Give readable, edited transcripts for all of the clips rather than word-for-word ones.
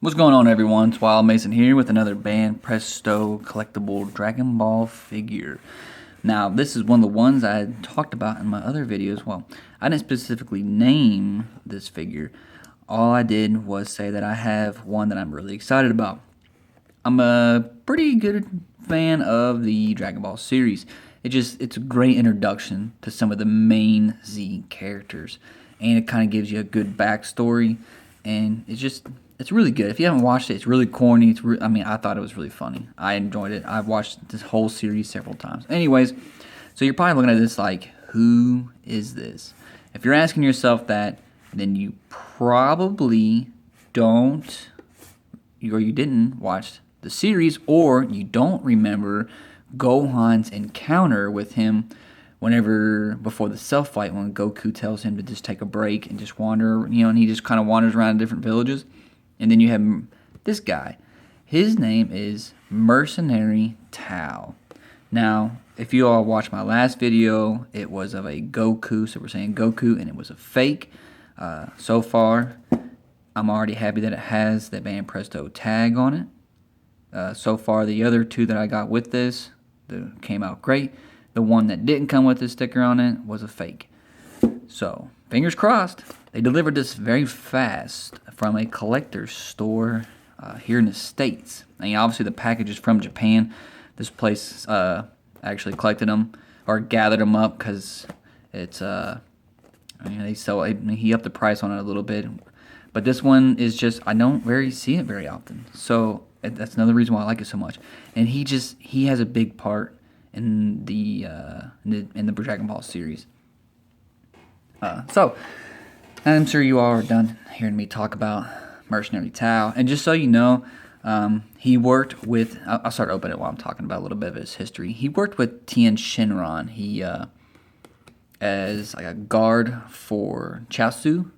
What's going on, everyone? It's Wild Mason here with another Banpresto collectible Dragon Ball figure. Now, this is one of the ones I had talked about in my other videos. Well, I didn't specifically name this figure. All I did was say that I have one that I'm really excited about. I'm a pretty good fan of the Dragon Ball series. It's a great introduction to some of the main Z characters, and it kind of gives you a good backstory, and it's really good. If you haven't watched it, it's really corny. I thought it was really funny. I enjoyed it. I've watched this whole series several times. Anyways, so you're probably looking at this like, who is this? If you're asking yourself that, then you probably don't, or you didn't watch the series, or you don't remember Gohan's encounter with him before the Cell fight, when Goku tells him to just take a break and just wander, and he just kind of wanders around different villages. And then you have this guy. His name is Mercenary Tao. Now, if you all watched my last video, it was of a Goku, so we're saying Goku, and it was a fake. So far, I'm already happy that it has that Banpresto tag on it. So far, the other two that I got with this came out great. The one that didn't come with this sticker on it was a fake. So, fingers crossed. They delivered this very fast from a collector's store here in the States. And obviously the package is from Japan. This place actually collected them or gathered them up because it's they sell. He upped the price on it a little bit, but this one is just, I don't see it very often. So that's another reason why I like it so much. And he has a big part in the Dragon Ball series. So I'm sure you all are done hearing me talk about Mercenary Tao. And just so you know, he worked with, I'll start opening it while I'm talking about a little bit of his history. He worked with Tien Shinron. He, as like a guard for Chaozu.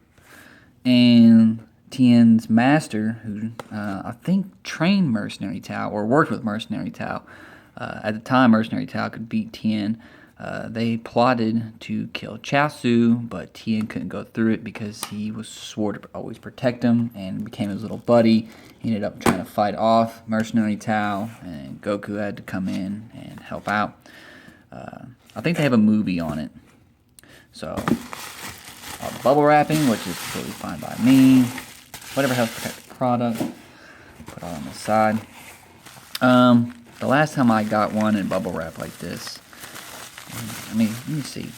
And Tien's master, who I think trained Mercenary Tao, or worked with Mercenary Tao. At the time, Mercenary Tao could beat Tien. They plotted to kill Chaozu, but Tien couldn't go through it because he was swore to always protect him and became his little buddy. He ended up trying to fight off Mercenary Tao, and Goku had to come in and help out. I think they have a movie on it. So, bubble wrapping, which is totally fine by me. Whatever helps protect the product. Put all on the side. The last time I got one in bubble wrap like this, let me see.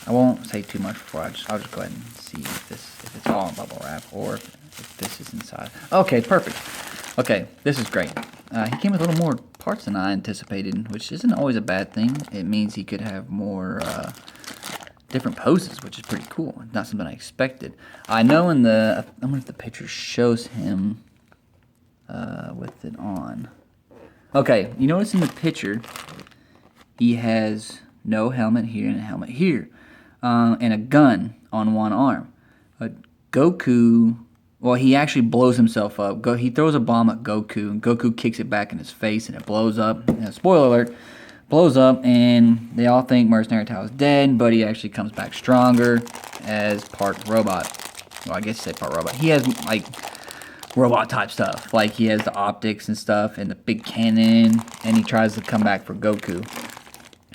I won't say too much before I'll just go ahead and see if it's all in bubble wrap or if this is inside. Okay, perfect. Okay, this is great. He came with a little more parts than I anticipated, which isn't always a bad thing. It means he could have more different poses, which is pretty cool. Not something I expected. I know I wonder if the picture shows him with it on. Okay, you notice in the picture, he has no helmet here and a helmet here, and a gun on one arm. Goku, well, he actually blows himself up. He throws a bomb at Goku, and Goku kicks it back in his face, and it blows up. Spoiler alert, blows up, and they all think Mercenary Tao is dead, but he actually comes back stronger as part robot. Well, I guess you say part robot. He has, like, robot type stuff. Like, he has the optics and stuff and the big cannon, and he tries to come back for Goku.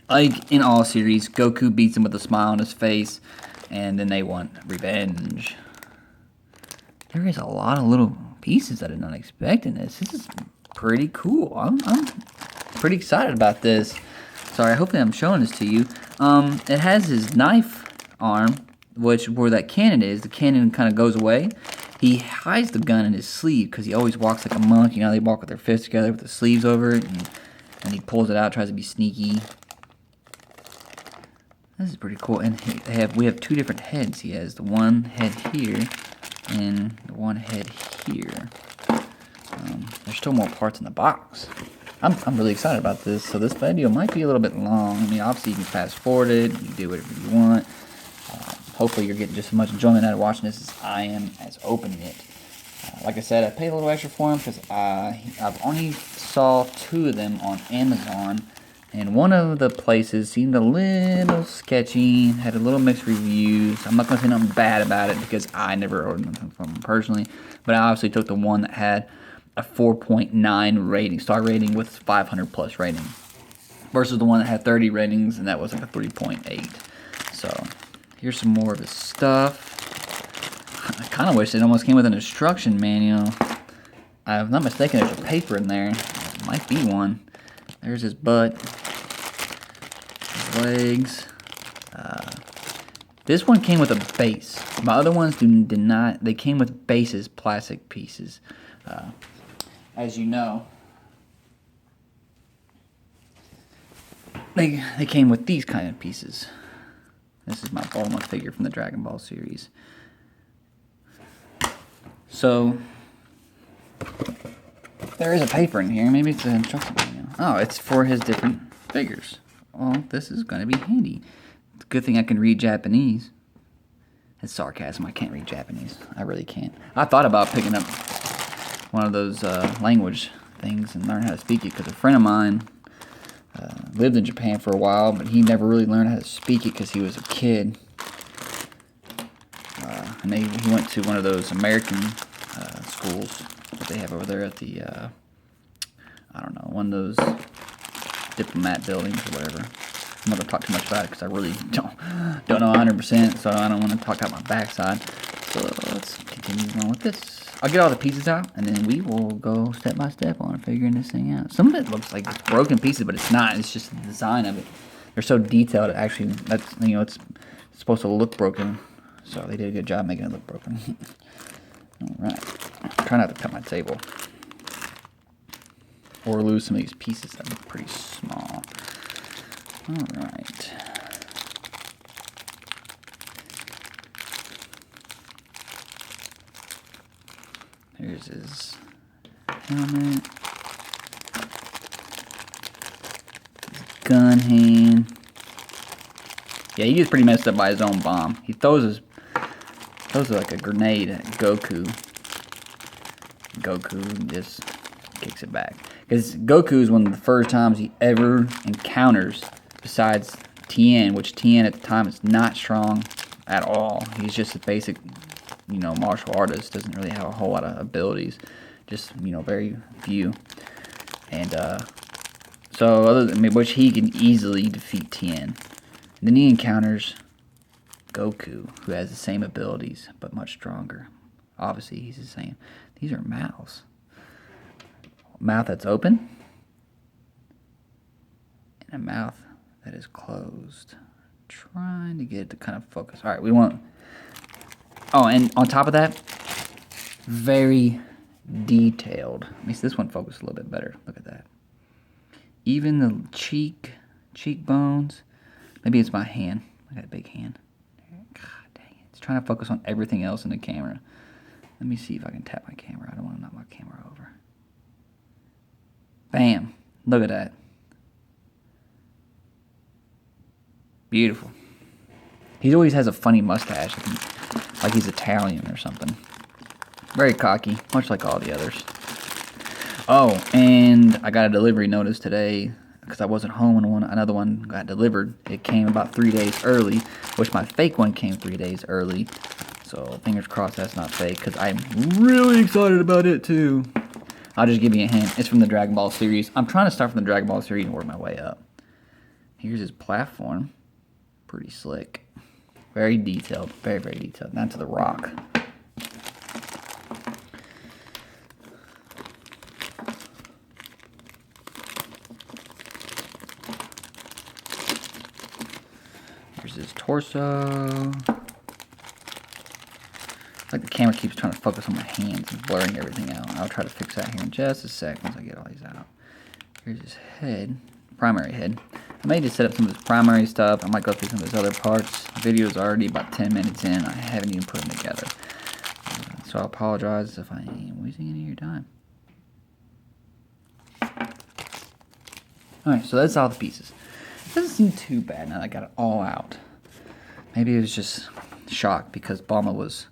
Like in all series, Goku beats him with a smile on his face, and then they want revenge. There is a lot of little pieces I did not expect in this. This is pretty cool. I'm pretty excited about this. Sorry, hopefully I'm showing this to you. It has his knife arm, where that cannon is. The cannon kind of goes away. He hides the gun in his sleeve because he always walks like a monk. They walk with their fists together with the sleeves over it, and he pulls it out, tries to be sneaky. This is pretty cool. And we have two different heads. He has the one head here and the one head here. There's still more parts in the box. I'm really excited about this. So this video might be a little bit long. Obviously you can fast forward it. You can do whatever you want. Hopefully you're getting just as much enjoyment out of watching this as I am as opening it. Like I said, I paid a little extra for him because I've only saw two of them on Amazon, and one of the places seemed a little sketchy, had a little mixed reviews. I'm not going to say nothing bad about it because I never ordered them from them personally, But I obviously took the one that had a 4.9 rating, star rating with 500 plus rating, versus the one that had 30 ratings and that was like a 3.8. So here's some more of his stuff. I kind of wish it almost came with an instruction manual. If I'm not mistaken, there's a paper in there. There might be one. There's his butt, his legs. This one came with a base. My other ones did not. They came with bases, plastic pieces. As you know, they came with these kind of pieces. This is my Bulma figure from the Dragon Ball series. So there is a paper in here. Maybe it's an instruction manual. Oh, it's for his different figures. Well, this is going to be handy. It's a good thing I can read Japanese. It's sarcasm. I can't read Japanese. I really can't. I thought about picking up one of those language things and learn how to speak it, because a friend of mine lived in Japan for a while, but he never really learned how to speak it because he was a kid. And he went to one of those American schools that they have over there at the, I don't know, one of those diplomat buildings or whatever. I'm not going to talk too much about it because I really don't know 100%, so I don't want to talk out my backside. So let's continue on with this. I'll get all the pieces out, and then we will go step by step on figuring this thing out. Some of it looks like it's broken pieces, but it's not. It's just the design of it. They're so detailed. It actually, that's, you know, it's supposed to look broken. So they did a good job making it look broken. All right. Try not to cut my table or lose some of these pieces that look pretty small. All right. Here's his helmet, his gun hand. Yeah, he gets pretty messed up by his own bomb. He throws like a grenade at Goku. Goku just kicks it back. Because Goku is one of the first times he ever encounters, besides Tien, which Tien at the time is not strong at all. He's just a basic, you know, martial artist. Doesn't really have a whole lot of abilities. Just, you know, very few. And so other than which he can easily defeat Tien. And then he encounters Goku, who has the same abilities but much stronger. Obviously, he's the same. These are mouths. Mouth that's open, and a mouth that is closed. Trying to get it to kind of focus. All right, we want. Oh, and on top of that, very detailed. Let me see this one focus a little bit better. Look at that. Even the cheekbones. Maybe it's my hand. I got a big hand. God dang it. It's trying to focus on everything else in the camera. Let me see if I can tap my camera. I don't want to knock my camera over. Bam. Look at that. Beautiful. He always has a funny mustache. Like he's Italian or something. Very cocky. Much like all the others. Oh, and I got a delivery notice today, because I wasn't home when another one got delivered. It came about 3 days early, which my fake one came 3 days early. So fingers crossed that's not fake, because I'm really excited about it too. I'll just give you a hint. It's from the Dragon Ball series. I'm trying to start from the Dragon Ball series and work my way up. Here's his platform. Pretty slick. Very detailed. Very, very detailed. Down to the rock. Here's his torso. Like the camera keeps trying to focus on my hands and blurring everything out. I'll try to fix that here in just a sec once I get all these out. Here's his head. Primary head. I may just set up some of his primary stuff. I might go through some of his other parts. The video's already about 10 minutes in. I haven't even put them together. So I apologize if I am wasting any of your time. Alright, so that's all the pieces. It doesn't seem too bad now that I got it all out. Maybe it was just shock because Bulma was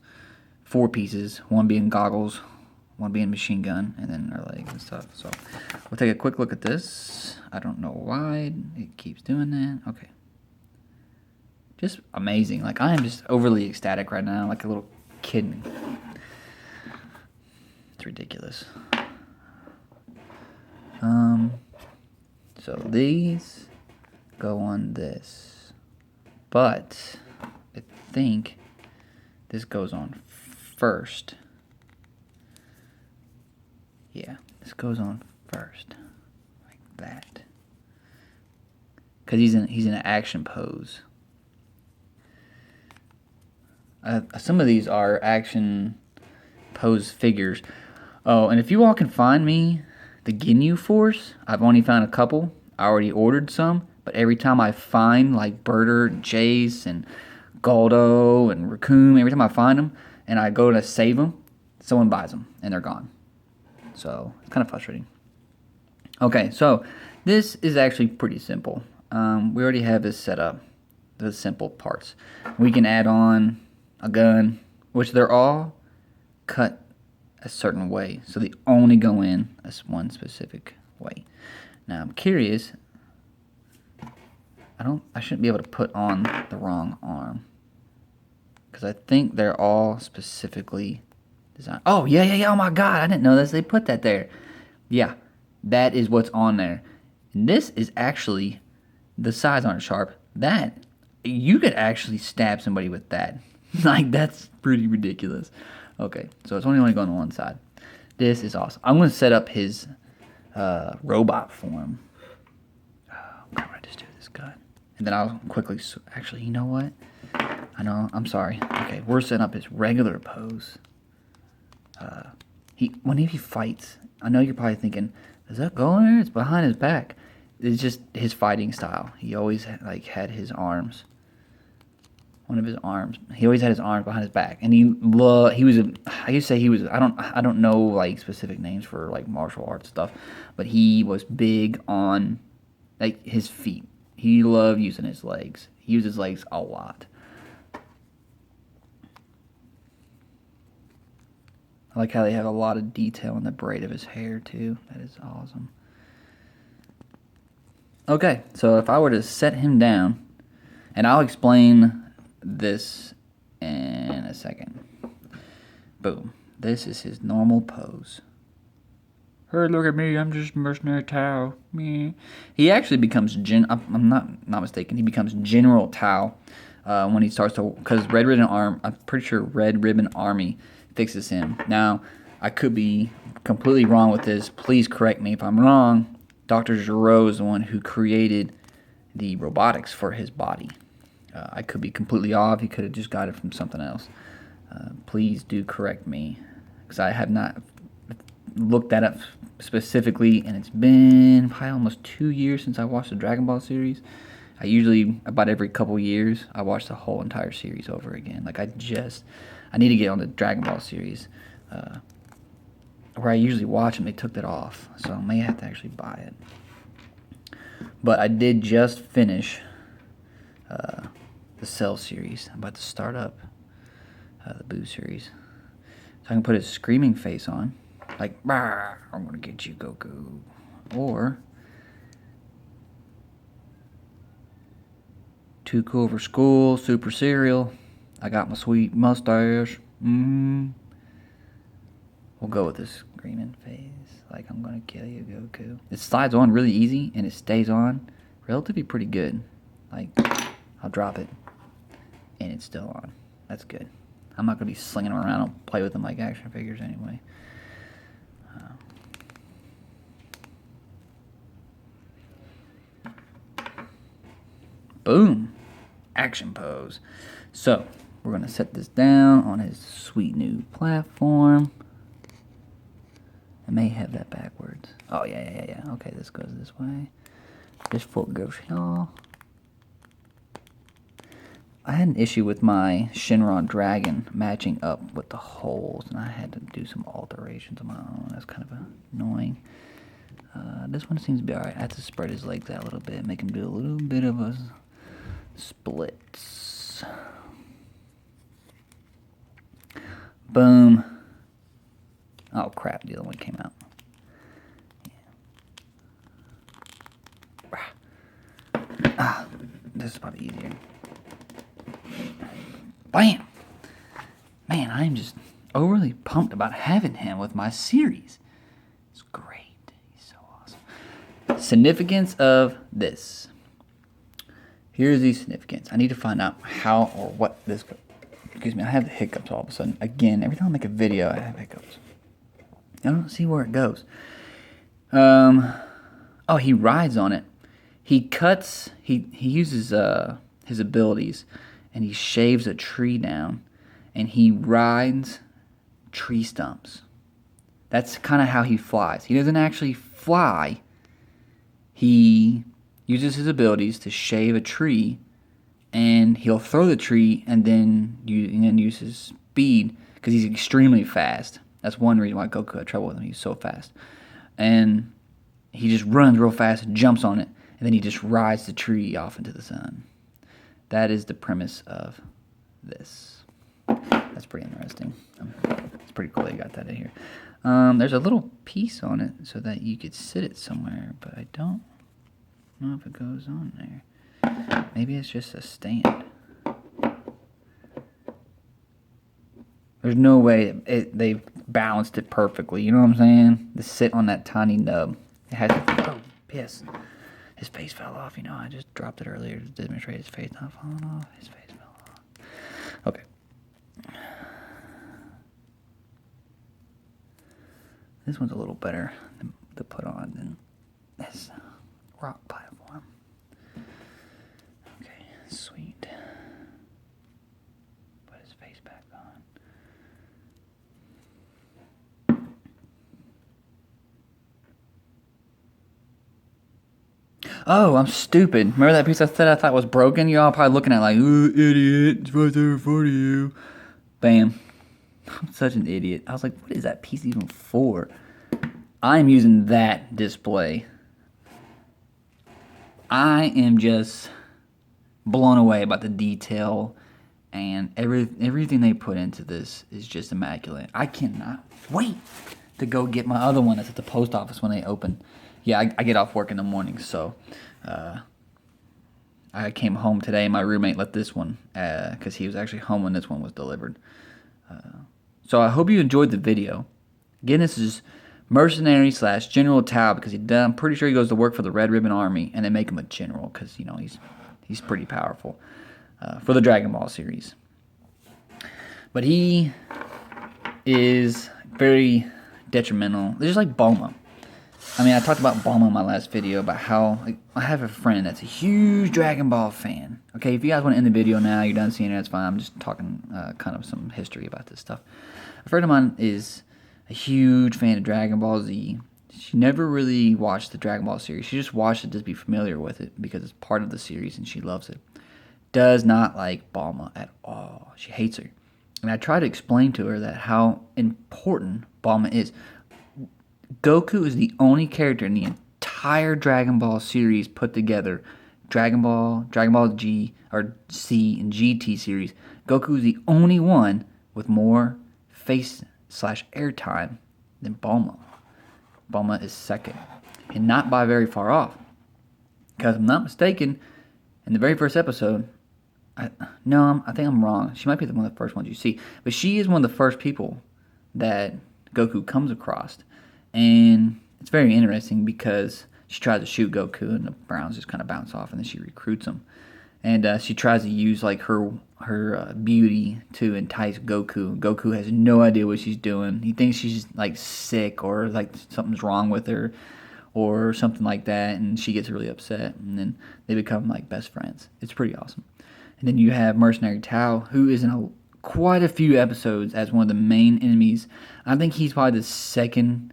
4 pieces, one being goggles, one being machine gun, and then her legs and stuff. So we'll take a quick look at this. I don't know why it keeps doing that. Okay. Just amazing. Like, I am just overly ecstatic right now, like a little kid. It's ridiculous. So these go on this, but I think this goes on first. Yeah, this goes on first, like that, because he's in an action pose. Some of these are action pose figures. Oh, and if you all can find me the Ginyu Force, I've only found a couple. I already ordered some, but every time I find like Birder, Jace, and Goldo, and Raccoon, every time I find them and I go to save them, someone buys them and they're gone. So it's kind of frustrating. Okay, so this is actually pretty simple. We already have this set up, the simple parts. We can add on a gun, which they're all cut a certain way, so they only go in as one specific way. Now I'm curious. I shouldn't be able to put on the wrong arm, because I think they're all specifically designed. Oh yeah. Oh my God, I didn't know this. They put that there. Yeah, that is what's on there. And this is actually, the sides aren't sharp. That you could actually stab somebody with that. Like, that's pretty ridiculous. Okay, so it's only going on one side. This is awesome. I'm going to set up his robot form. Oh, what do I just do with this gun? And then I'll quickly... Actually, you know what? I know, I'm sorry. Okay, we're setting up his regular pose. When he fights, I know you're probably thinking, does that go in there? It's behind his back. It's just his fighting style. He always had his arms. One of his arms. He always had his arms behind his back, and I used to say he was. I don't know like specific names for like martial arts stuff, but he was big on like his feet. He loved using his legs. He used his legs a lot. I like how they have a lot of detail in the braid of his hair too. That is awesome. Okay, so if I were to set him down, and I'll explain this in a second. Boom. This is his normal pose. Hey, look at me, I'm just Mercenary Tao. Me. He actually becomes I'm not mistaken, he becomes General Tao when he starts to, because I'm pretty sure Red Ribbon Army fixes him. Now, I could be completely wrong with this. Please correct me if I'm wrong. Dr. Gero is the one who created the robotics for his body. I could be completely off. He could have just got it from something else. Please do correct me, because I have not looked that up specifically, and it's been probably almost 2 years since I watched the Dragon Ball series. I usually, about every couple years, I watch the whole entire series over again. Like, I need to get on the Dragon Ball series, where I usually watch them. They took that off, so I may have to actually buy it. But I did just finish the Cell series. I'm about to start up the Boo series, so I can put his screaming face on, like, I'm gonna get you, Goku, or Too Cool for School, Super Cereal, I got my sweet mustache. We'll go with this screaming face, like, I'm gonna kill you, Goku. It slides on really easy, and it stays on relatively pretty good. Like, I'll drop it, and it's still on. That's good. I'm not going to be slinging them around and play with them like action figures anyway. Boom. Action pose. So, we're going to set this down on his sweet new platform. I may have that backwards. Oh, yeah. Okay, this goes this way. This foot goes here. I had an issue with my Shinron Dragon matching up with the holes, and I had to do some alterations on my own. That's kind of annoying. This one seems to be alright. I had to spread his legs out a little bit, make him do a little bit of a splits. Boom. Oh crap, the other one came out. This is probably easier. Bam! Man, overly pumped about having him with my series. It's great. He's so awesome. Significance of this. Here's the significance. I need to find out how or what this goes. Excuse me, I have the hiccups all of a sudden. Again, every time I make a video, I have hiccups. I don't see where it goes. Oh, he rides on it. He cuts, he uses his abilities, and he shaves a tree down, and he rides tree stumps. That's kind of how he flies. He doesn't actually fly. He uses his abilities to shave a tree, and he'll throw the tree and then use his speed because he's extremely fast. That's one reason why Goku had trouble with him. He's so fast. And he just runs real fast and jumps on it, and then he just rides the tree off into the sun. That is the premise of this. That's pretty interesting. It's pretty cool they got that in here. There's a little piece on it so that you could sit it somewhere, but I don't know if it goes on there. Maybe it's just a stand. There's no way they balanced it perfectly. You know what I'm saying? To sit on that tiny nub. It has to. Oh, piss. His face fell off. You know, I just dropped it earlier to demonstrate his face not falling off. His face fell off. Okay. This one's a little better to put on than this rock platform. Okay, sweet. Put his face back on. Oh, I'm stupid. Remember that piece I said I thought was broken? Y'all probably looking at like, ooh, idiot, it's right there in front of you. Bam. I'm such an idiot. I was like, what is that piece even for? I'm using that display. I am just blown away about the detail, and everything they put into this is just immaculate. I cannot wait to go get my other one that's at the post office when they open. Yeah, I get off work in the morning, so I came home today. My roommate left this one because he was actually home when this one was delivered. So I hope you enjoyed the video. Again, this is Mercenary / General Tao because I'm pretty sure he goes to work for the Red Ribbon Army, and they make him a general because you know he's pretty powerful for the Dragon Ball series. But he is very detrimental. They're just like Bulma. I mean, I talked about Bulma in my last video about how I have a friend that's a huge Dragon Ball fan. Okay, if you guys want to end the video now, you're done seeing it, that's fine. I'm just talking kind of some history about this stuff. A friend of mine is a huge fan of Dragon Ball Z. She never really watched the Dragon Ball series. She just watched it to be familiar with it because it's part of the series and she loves it. Does not like Bulma at all. She hates her. And I try to explain to her that how important Bulma is. Goku is the only character in the entire Dragon Ball series put together. Dragon Ball G or C and GT series. Goku is the only one with more face / airtime than Bulma. Bulma is second, and not by very far off. Because if I'm not mistaken, in the very first episode, I think I'm wrong. She might be one of the first ones you see, but she is one of the first people that Goku comes across. And it's very interesting because she tries to shoot Goku and the Browns just kind of bounce off and then she recruits him. And she tries to use like her beauty to entice Goku. Goku has no idea what she's doing. He thinks she's like sick or like something's wrong with her or something like that. And she gets really upset and then they become like best friends. It's pretty awesome. And then you have Mercenary Tao, who is in quite a few episodes as one of the main enemies. I think he's probably the second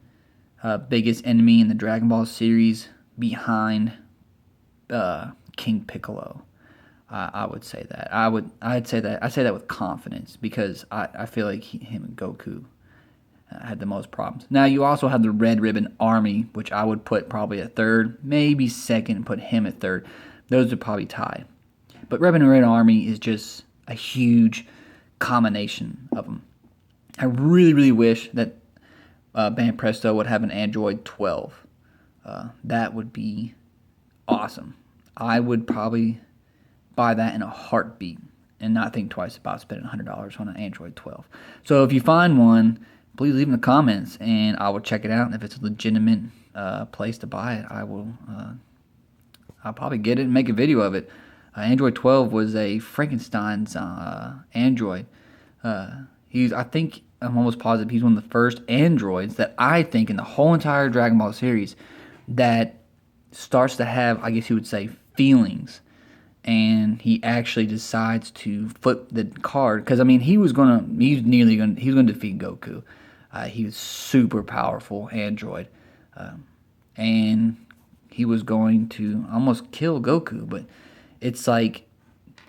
biggest enemy in the Dragon Ball series behind King Piccolo. I would say that. I say that with confidence because I feel like him and Goku had the most problems. Now you also have the Red Ribbon Army, which I would put probably at third, maybe second, and put him at third. Those would probably tie. But Red Ribbon Army is just a huge combination of them. I really, really wish that Banpresto would have an Android 12. That would be awesome. I would probably buy that in a heartbeat. and not think twice about spending $100 on an Android 12. So if you find one, please leave in the comments, and I will check it out. If it's a legitimate place to buy it, I'll probably get it and make a video of it. Android 12 was a Frankenstein's Android. I think I'm almost positive he's one of the first androids that I think in the whole entire Dragon Ball series that starts to have, I guess you would say, feelings. And he actually decides to flip the card because he was gonna defeat Goku. He was super powerful android, and he was going to almost kill Goku. But it's like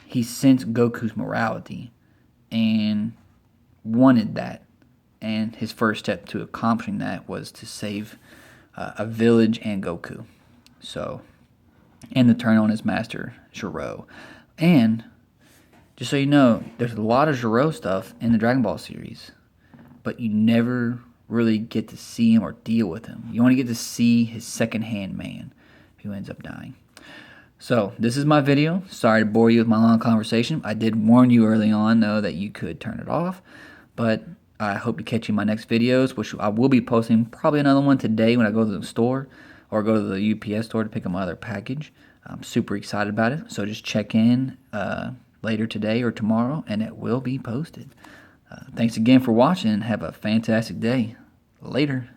he sensed Goku's morality and wanted that. And his first step to accomplishing that was to save a village and Goku. So. And to turn on his master, Zero. And, just so you know, there's a lot of Zero stuff in the Dragon Ball series, but you never really get to see him or deal with him. You only get to see his second-hand man, who ends up dying. So, this is my video. Sorry to bore you with my long conversation. I did warn you early on, though, that you could turn it off, but I hope to catch you in my next videos, which I will be posting probably another one today when I go to the store, or go to the UPS store to pick up my other package. I'm super excited about it, so just check in later today or tomorrow, and it will be posted. Thanks again for watching, and have a fantastic day. Later.